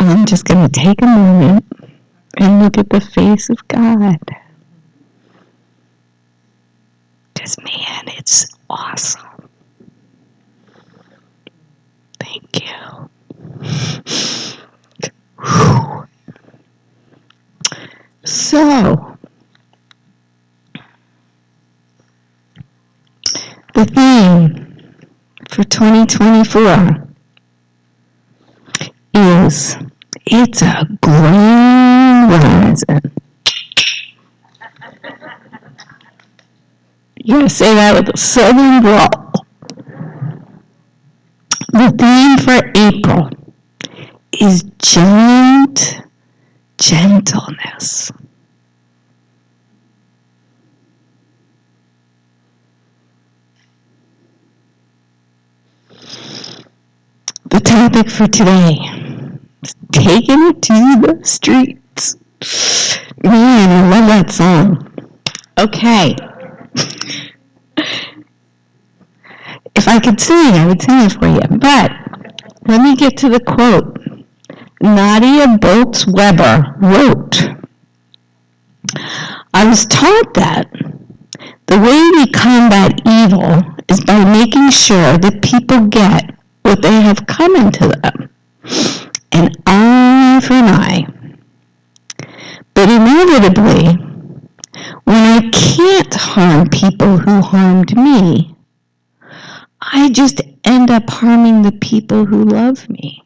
I'm just going to take a moment and look at the face of God. Because, man, it's awesome. Thank you. Whew. So, the theme for 2024 is it's a grand rising. You gotta say that with a southern drawl. The theme for April is gentleness. The topic for today is taking it to the streets. Man, I love that song. Okay. If I could sing, I would sing it for you. But let me get to the quote. Nadia Bolz-Weber wrote, I was taught that the way we combat evil is by making sure that people get what they have coming to them, an eye for an eye. But inevitably, when I can't harm people who harmed me, I just end up harming the people who love me.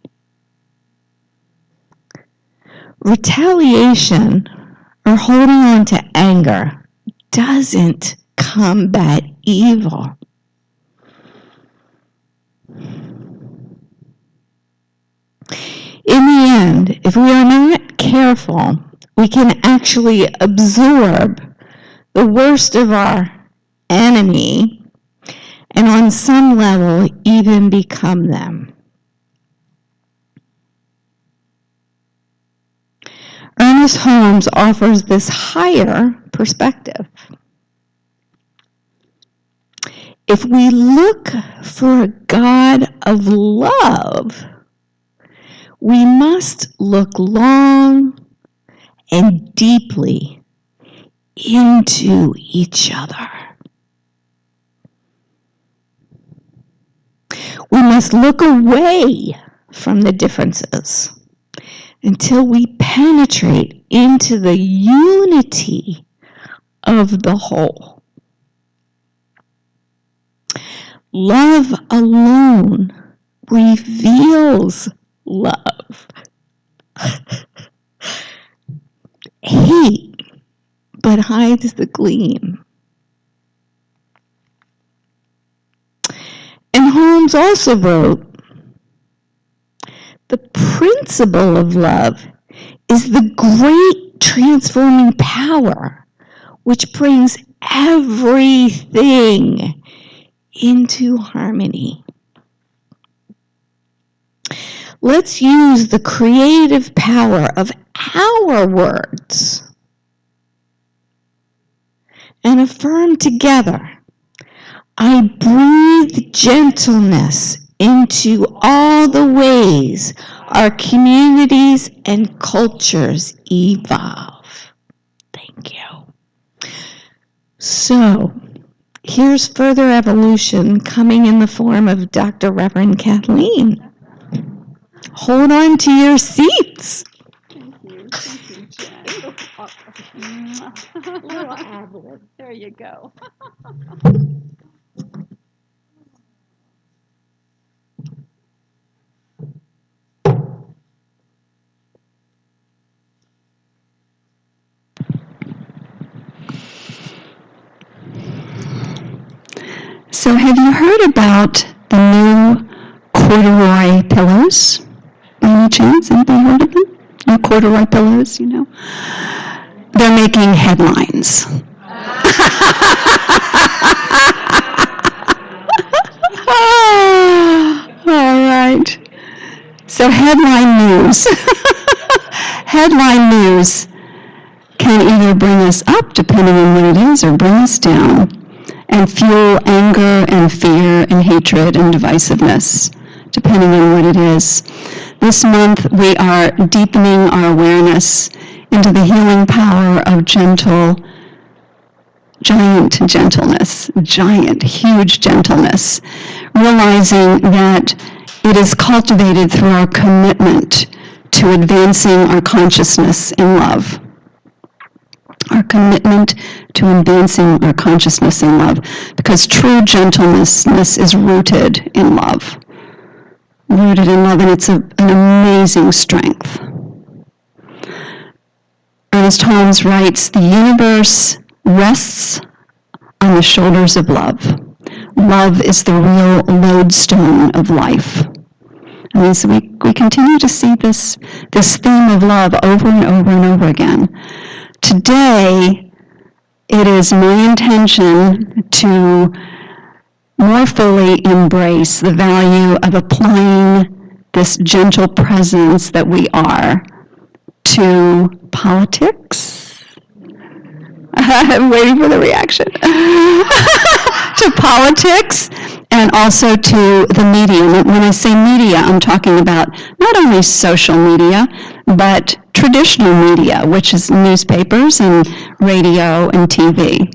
Retaliation or holding on to anger doesn't combat evil. In the end, if we are not careful, we can actually absorb the worst of our enemy and on some level even become them. Ernest Holmes offers this higher perspective. If we look for a God of love, we must look long and deeply into each other. We must look away from the differences until we penetrate into the unity of the whole. Love alone reveals love. Hate but hides the gleam. And Holmes also wrote, the principle of love is the great transforming power which brings everything into harmony. Let's use the creative power of our words and affirm together, I breathe gentleness into all the ways our communities and cultures evolve. Thank you. So, here's further evolution coming in the form of Dr. Reverend Kathleen. Hold on to your seats. Thank you, Jen. Little ad-lib. There you go. So have you heard about the new corduroy pillows? By any chance? Anybody heard of them? New corduroy pillows, you know? They're making headlines. All right. So headline news. Headline news can either bring us up, depending on what it is, or bring us down, and fuel anger and fear and hatred and divisiveness, depending on what it is. This month, we are deepening our awareness into the healing power of giant, huge gentleness, realizing that it is cultivated through our commitment to advancing our consciousness in love. Our commitment to advancing our consciousness in love, because true gentleness is rooted in love. Rooted in love, and it's an amazing strength. Ernest Holmes writes, "The universe rests on the shoulders of love. Love is the real lodestone of life." And so we continue to see this theme of love over and over and over again. Today, it is my intention to more fully embrace the value of applying this gentle presence that we are to politics. I'm waiting for the reaction. To politics, and also to the media. When I say media, I'm talking about not only social media, but traditional media, which is newspapers and radio and TV.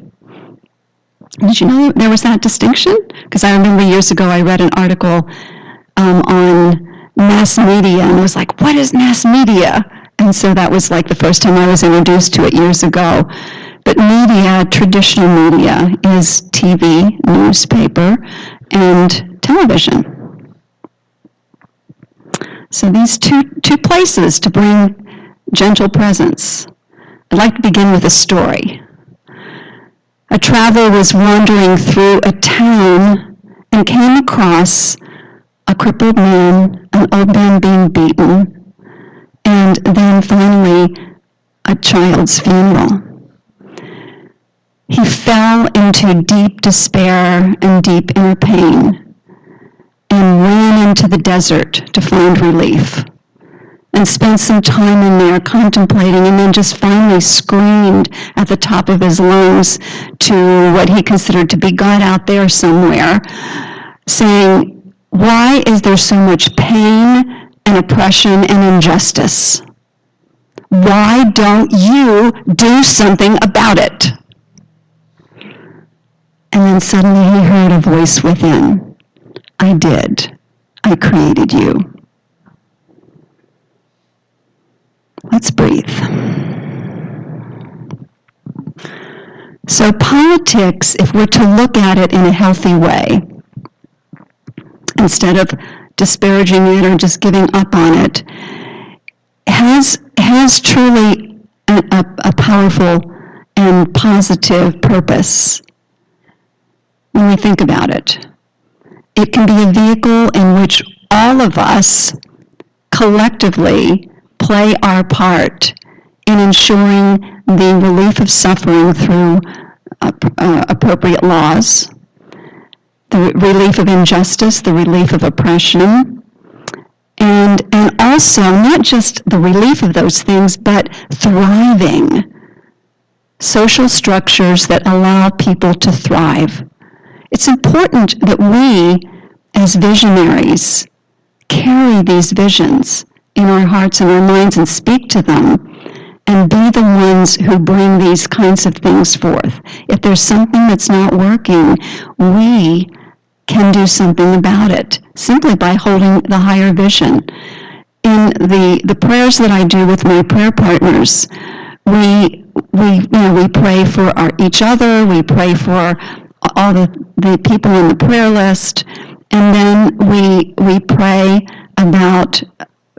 Did you know there was that distinction? Because I remember years ago I read an article on mass media, and I was like, what is mass media? And so that was like the first time I was introduced to it years ago. But media, traditional media, is TV, newspaper, and television. So these two places to bring gentle presence. I'd like to begin with a story. A traveler was wandering through a town and came across a crippled man, an old man being beaten, and then finally a child's funeral. He fell into deep despair and deep inner pain and ran into the desert to find relief, and spent some time in there contemplating, and then just finally screamed at the top of his lungs to what he considered to be God out there somewhere, saying, "Why is there so much pain and oppression and injustice? Why don't you do something about it?" And then suddenly he heard a voice within. "I did. I created you." Let's breathe. So politics, if we're to look at it in a healthy way, instead of disparaging it or just giving up on it, has truly a powerful and positive purpose when we think about it. It can be a vehicle in which all of us collectively play our part in ensuring the relief of suffering through appropriate laws, the relief of injustice, the relief of oppression, and also not just the relief of those things, but thriving social structures that allow people to thrive. It's important that we, as visionaries, carry these visions in our hearts and our minds and speak to them and be the ones who bring these kinds of things forth. If there's something that's not working, we can do something about it simply by holding the higher vision. In the prayers that I do with my prayer partners, we pray for each other, we pray for all the people on the prayer list, and then we pray about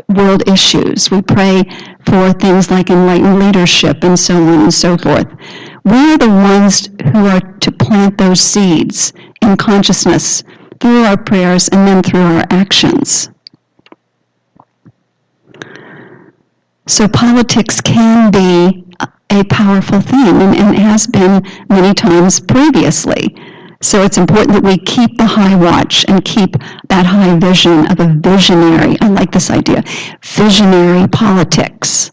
world issues. We pray for things like enlightened leadership and so on and so forth. We are the ones who are to plant those seeds in consciousness through our prayers and then through our actions. So politics can be a powerful thing, and has been many times previously. So it's important that we keep the high watch and keep that high vision of a visionary. I like this idea. Visionary politics.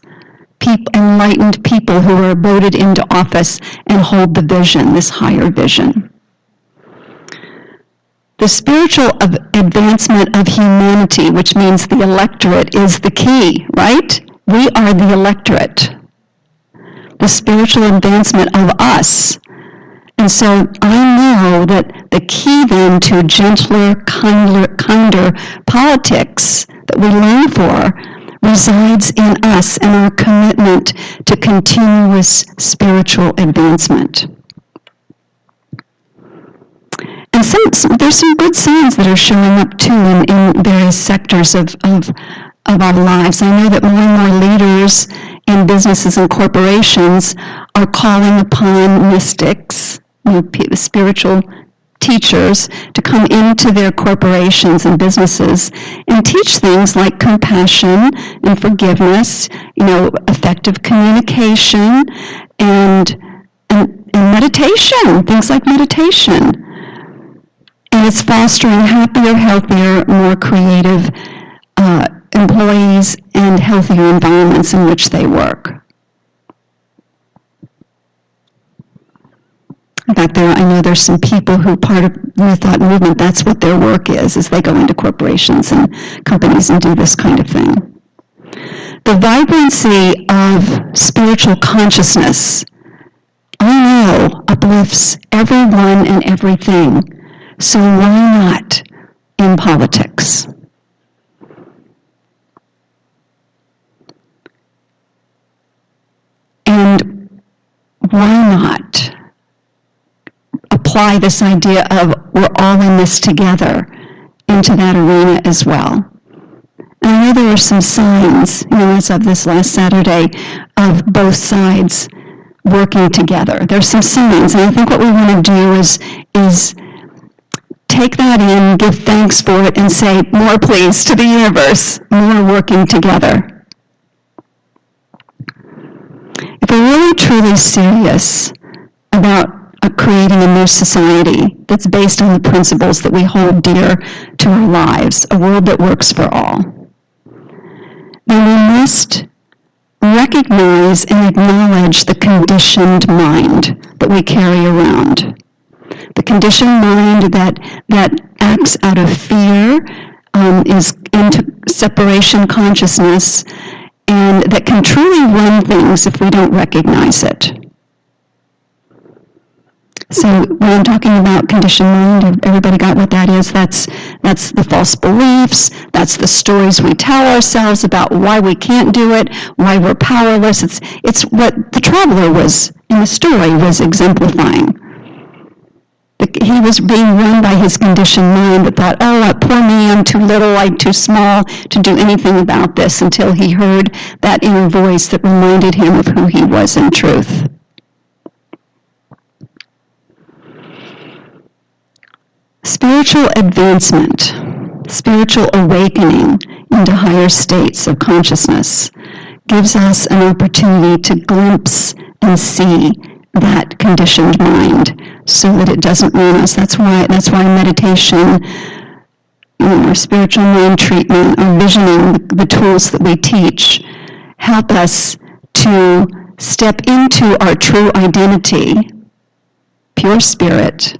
Enlightened people who are voted into office and hold the vision, this higher vision. The spiritual advancement of humanity, which means the electorate, is the key, right? We are the electorate. The spiritual advancement of us. And so I know that the key then to gentler, kinder politics that we long for resides in us and our commitment to continuous spiritual advancement. And there's some good signs that are showing up too in various sectors of our lives. I know that more and more leaders in businesses and corporations are calling upon mystics, spiritual teachers, to come into their corporations and businesses and teach things like compassion and forgiveness, effective communication, and meditation, things like meditation. And it's fostering happier, healthier, more creative employees and healthier environments in which they work. In fact, I know there's some people who part of New Thought Movement, that's what their work is they go into corporations and companies and do this kind of thing. The vibrancy of spiritual consciousness, I know, uplifts everyone and everything. So why not in politics? And why not apply this idea of we're all in this together into that arena as well? And I know there are some signs, as of this last Saturday, of both sides working together. There's some signs, and I think what we want to do is take that in, give thanks for it, and say, more please to the universe, more working together. If we're really truly serious about creating a new society that's based on the principles that we hold dear to our lives, a world that works for all, then we must recognize and acknowledge the conditioned mind that we carry around. The conditioned mind that acts out of fear, is into separation consciousness, and that can truly run things if we don't recognize it. So when I'm talking about conditioned mind, everybody got what that is? That's the false beliefs, that's the stories we tell ourselves about why we can't do it, why we're powerless. It's what the traveler was, in the story, was exemplifying. He was being run by his conditioned mind that thought, oh, poor me, I'm too little, I'm too small to do anything about this, until he heard that inner voice that reminded him of who he was in truth. Spiritual advancement, spiritual awakening into higher states of consciousness gives us an opportunity to glimpse and see that conditioned mind so that it doesn't run us. That's why meditation, our spiritual mind treatment, our visioning, the tools that we teach, help us to step into our true identity, pure spirit,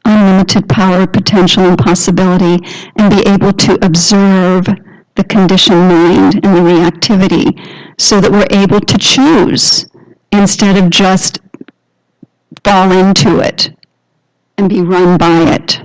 unlimited power, potential, and possibility, and be able to observe the conditioned mind and the reactivity so that we're able to choose instead of just fall into it and be run by it.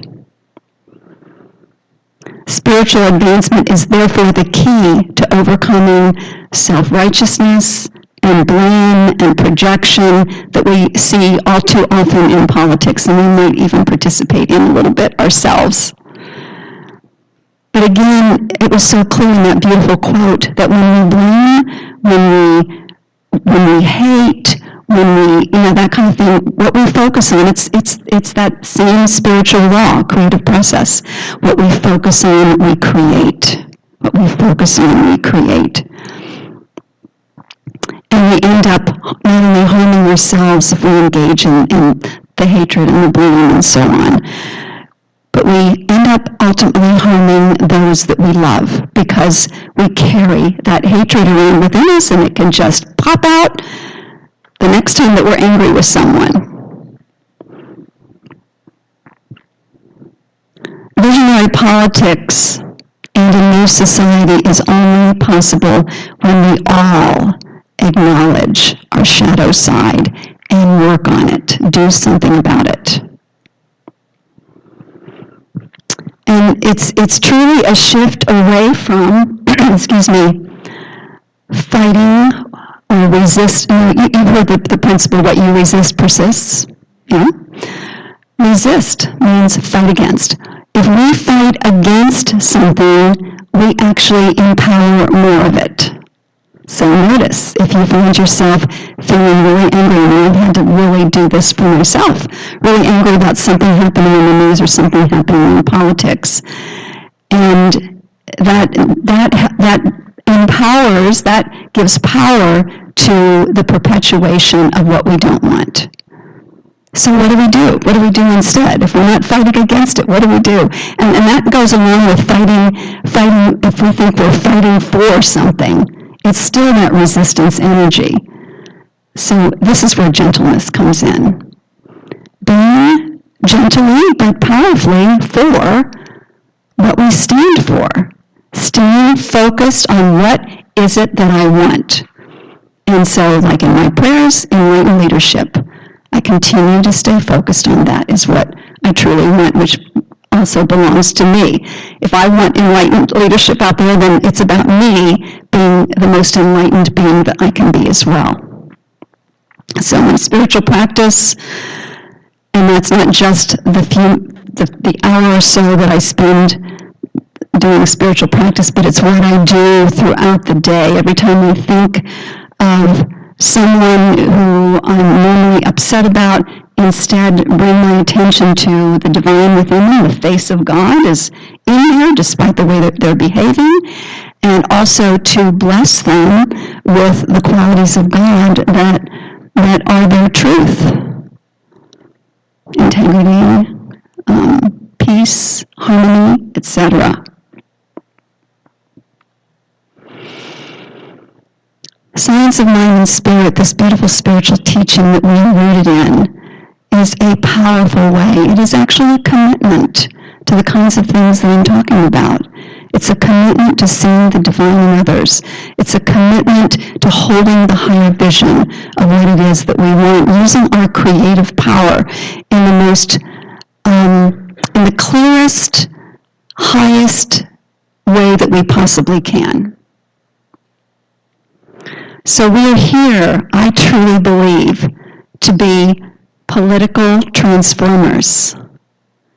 Spiritual advancement is therefore the key to overcoming self-righteousness and blame and projection that we see all too often in politics, and we might even participate in a little bit ourselves. But again, it was so clear in that beautiful quote that when we blame, when we hate, when we, that kind of thing, what we focus on, it's that same spiritual law, creative process. What we focus on, we create. What we focus on, we create. And we end up not only harming ourselves if we engage in the hatred and the blame and so on, but we end up ultimately harming those that we love because we carry that hatred around within us, and it can just pop out the next time that we're angry with someone. ordinary politics and a new society is only possible when we all acknowledge our shadow side and work on it, do something about it. And it's truly a shift away from, fighting or resist. You've heard the principle, what you resist persists. Yeah? Resist means fight against. If we fight against something, we actually empower more of it. So notice, if you find yourself feeling really angry, and I've had to really do this for myself, really angry about something happening in the news or something happening in politics, and that empowers, that gives power to the perpetuation of what we don't want. So what do we do? What do we do instead? If we're not fighting against it, what do we do? And that goes along with fighting, if we think we're fighting for something. It's still that resistance energy. So this is where gentleness comes in. Being gently but powerfully for what we stand for. Staying focused on what is it that I want. And so, like in my prayers, enlightened leadership, I continue to stay focused on that is what I truly want, which also belongs to me. If I want enlightened leadership out there, then it's about me being the most enlightened being that I can be as well. So my spiritual practice, and that's not just the hour or so that I spend doing spiritual practice, but it's what I do throughout the day. Every time I think of someone who I'm normally upset about, instead bring my attention to the divine within them. The face of God is in there despite the way that they're behaving, and also to bless them with the qualities of God that are their truth. Integrity, peace, harmony, etc. Science of Mind and Spirit, this beautiful spiritual teaching that we are rooted in, is a powerful way. It is actually a commitment to the kinds of things that I'm talking about. It's a commitment to seeing the divine in others. It's a commitment to holding the higher vision of what it is that we want, using our creative power in the most, in the clearest, highest way that we possibly can. So we are here, I truly believe, to be political transformers,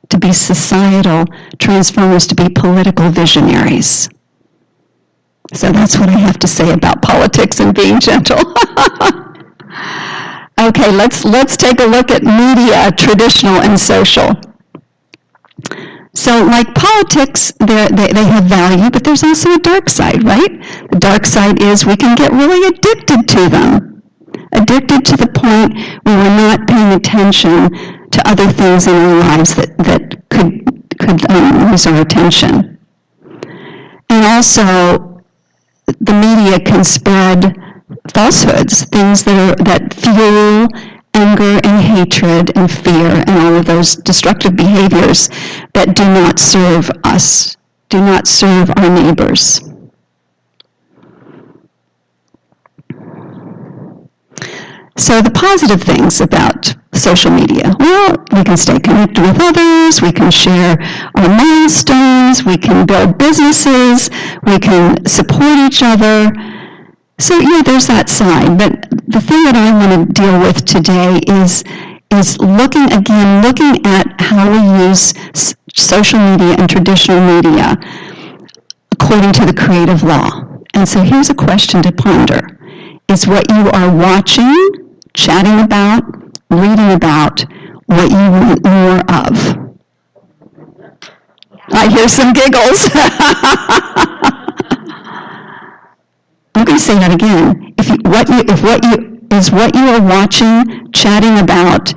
to be societal transformers, to be political visionaries. So that's what I have to say about politics and being gentle. Okay, let's take a look at media, traditional and social. So like politics, they have value, but there's also a dark side, right? The dark side is we can get really addicted to them. Addicted to the point where we're not paying attention to other things in our lives that could lose our attention. And also, the media can spread falsehoods, things that fuel anger and hatred and fear and all of those destructive behaviors that do not serve us, do not serve our neighbors. So the positive things about social media, well, we can stay connected with others, we can share our milestones, we can build businesses, we can support each other. So yeah, there's that side. But the thing that I want to deal with today is looking at how we use social media and traditional media according to the creative law. And so here's a question to ponder. Is what you are watching, chatting about, reading about, what you want more of? I hear some giggles. I'm going to say that again. What you are watching, chatting about,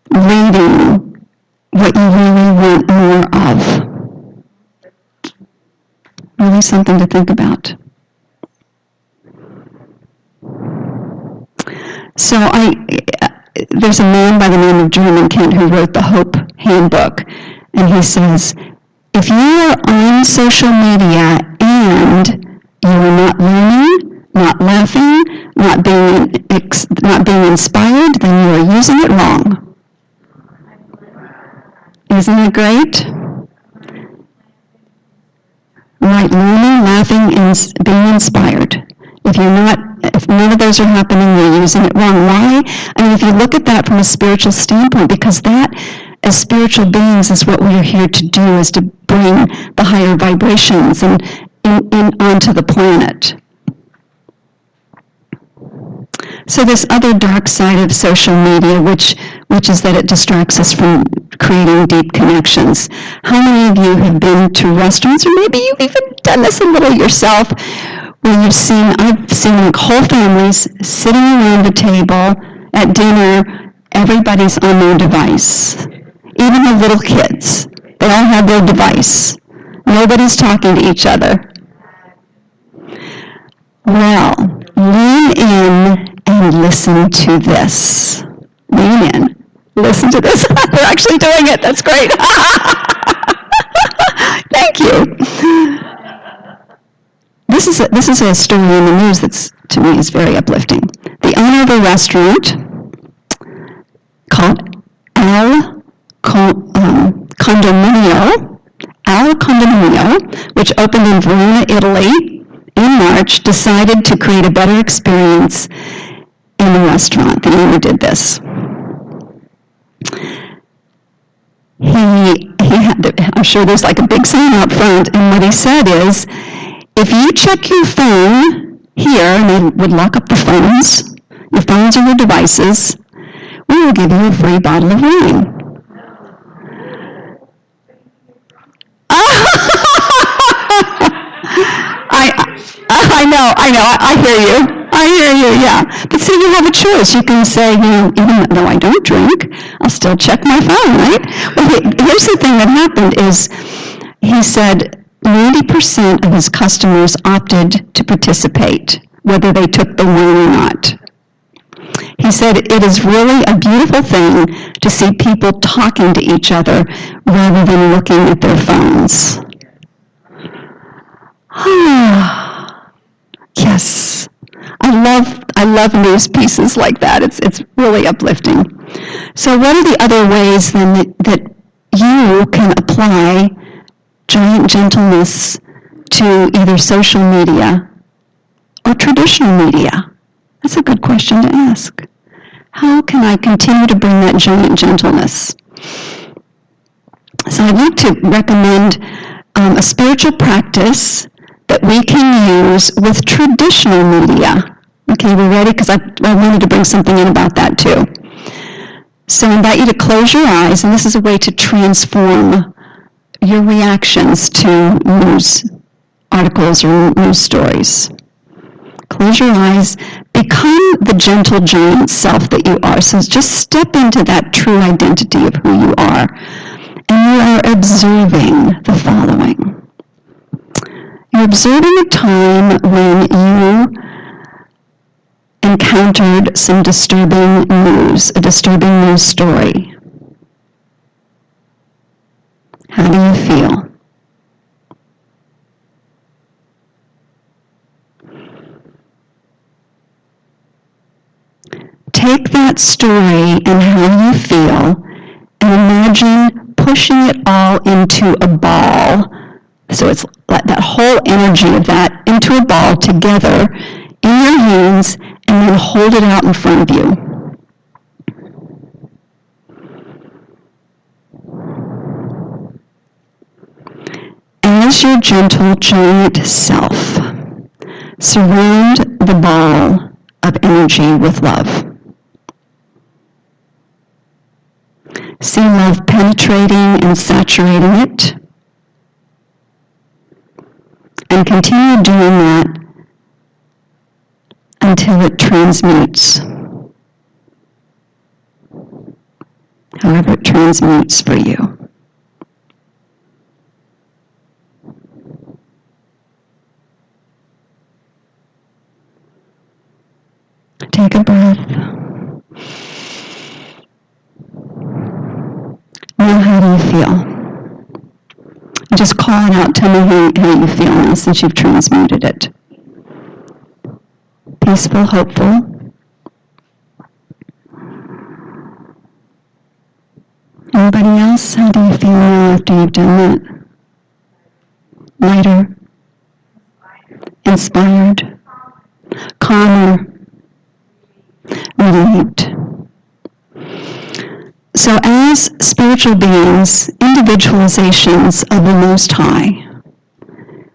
reading, what you really want more of? Really something to think about. So there's a man by the name of German Kent who wrote the Hope Handbook, and he says, If you are on social media and you are not learning, not laughing, not being inspired, then you are using it wrong. Isn't that great? Right, learning, laughing, and being inspired. If none of those are happening, you're using it wrong. Why? I mean, if you look at that from a spiritual standpoint, because that, as spiritual beings, is what we are here to do, is to bring the higher vibrations and onto the planet. So this other dark side of social media, which is that it distracts us from creating deep connections. How many of you have been to restaurants, or maybe you've even done this a little yourself, where I've seen like whole families sitting around the table at dinner, everybody's on their device. Even the little kids, they all have their device. Nobody's talking to each other. Well, lean in and listen to this. Lean in. Listen to this. They're actually doing it. That's great. Thank you. This is a story in the news that's, to me, is very uplifting. The owner of a restaurant called Al Condominio, which opened in Verona, Italy, in March, decided to create a better experience in the restaurant. The owner did this. I'm sure there's like a big sign out front, and what he said is, if you check your phone here, and they would lock up the phones, your phones or your devices, we will give you a free bottle of wine. I hear you, yeah. But see, you have a choice. You can say, even though I don't drink, I'll still check my phone, right? Well, here's the thing that happened is, he said 90% of his customers opted to participate, whether they took the wine or not. He said it is really a beautiful thing to see people talking to each other rather than looking at their phones. Yes. I love news pieces like that. It's really uplifting. So what are the other ways then that you can apply giant gentleness to either social media or traditional media? That's a good question to ask. How can I continue to bring that giant gentleness? So I'd like to recommend a spiritual practice that we can use with traditional media. Okay, we ready? Because I wanted to bring something in about that too. So I invite you to close your eyes, and this is a way to transform your reactions to news articles or news stories. Close your eyes. Become the gentle giant self that you are. So just step into that true identity of who you are. And you are observing the following. You're observing a time when you encountered some disturbing news, a disturbing news story. How do you feel? Take that story and how you feel and imagine pushing it all into a ball. So it's that whole energy of that into a ball together in your hands, and then hold it out in front of you. As your gentle giant self, surround the ball of energy with love. See love penetrating and saturating it. And continue doing that until it transmutes. However it transmutes for you. Take a breath. Now how do you feel? Just out. Tell me how you feel now since you've transmuted it. Peaceful, hopeful. Anybody else? How do you feel now after you've done that? Lighter? Inspired? Calmer? Relieved? So as spiritual beings, individualizations of the Most High,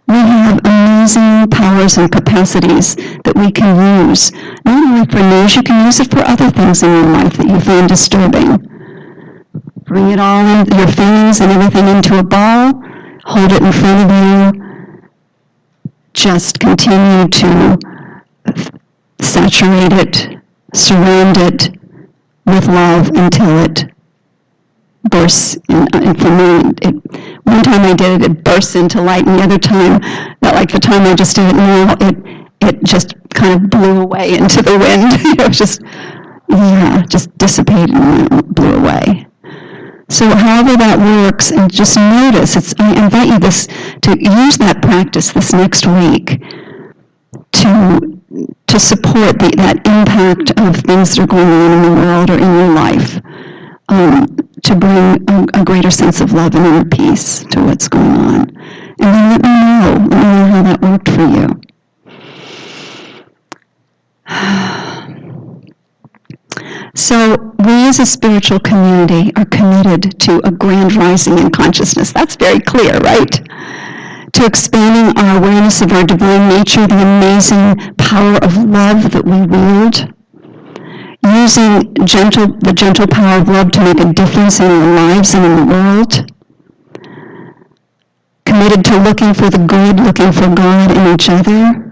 we have amazing powers and capacities that we can use. Not only for news, you can use it for other things in your life that you find disturbing. Bring it all, your feelings and everything into a ball, hold it in front of you, just continue to saturate it, surround it with love until it bursts. And for me, one time I did it, it bursts into light, and the other time, not like the time I just did it now, it just kind of blew away into the wind. Just dissipated and blew away. So however that works, and just notice, I invite you to use that practice this next week to support that impact of things that are going on in the world or in your life, to bring a greater sense of love and inner peace to what's going on. And then let me know how that worked for you. So we as a spiritual community are committed to a grand rising in consciousness. That's very clear, right? To expanding our awareness of our divine nature, the amazing power of love that we wield, using the gentle power of love to make a difference in our lives and in the world, committed to looking for the good, looking for God in each other.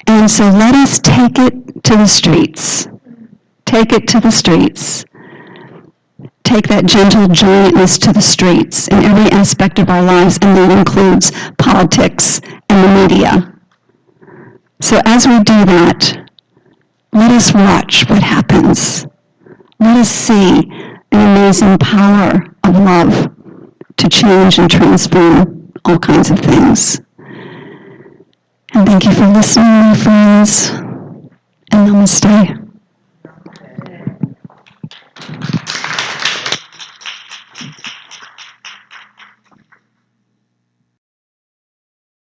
And so let us take it to the streets. Take it to the streets. Take that gentle giantness to the streets in every aspect of our lives, and that includes politics and the media. So as we do that, let us watch what happens. Let us see the amazing power of love to change and transform all kinds of things. And thank you for listening, my friends, and namaste.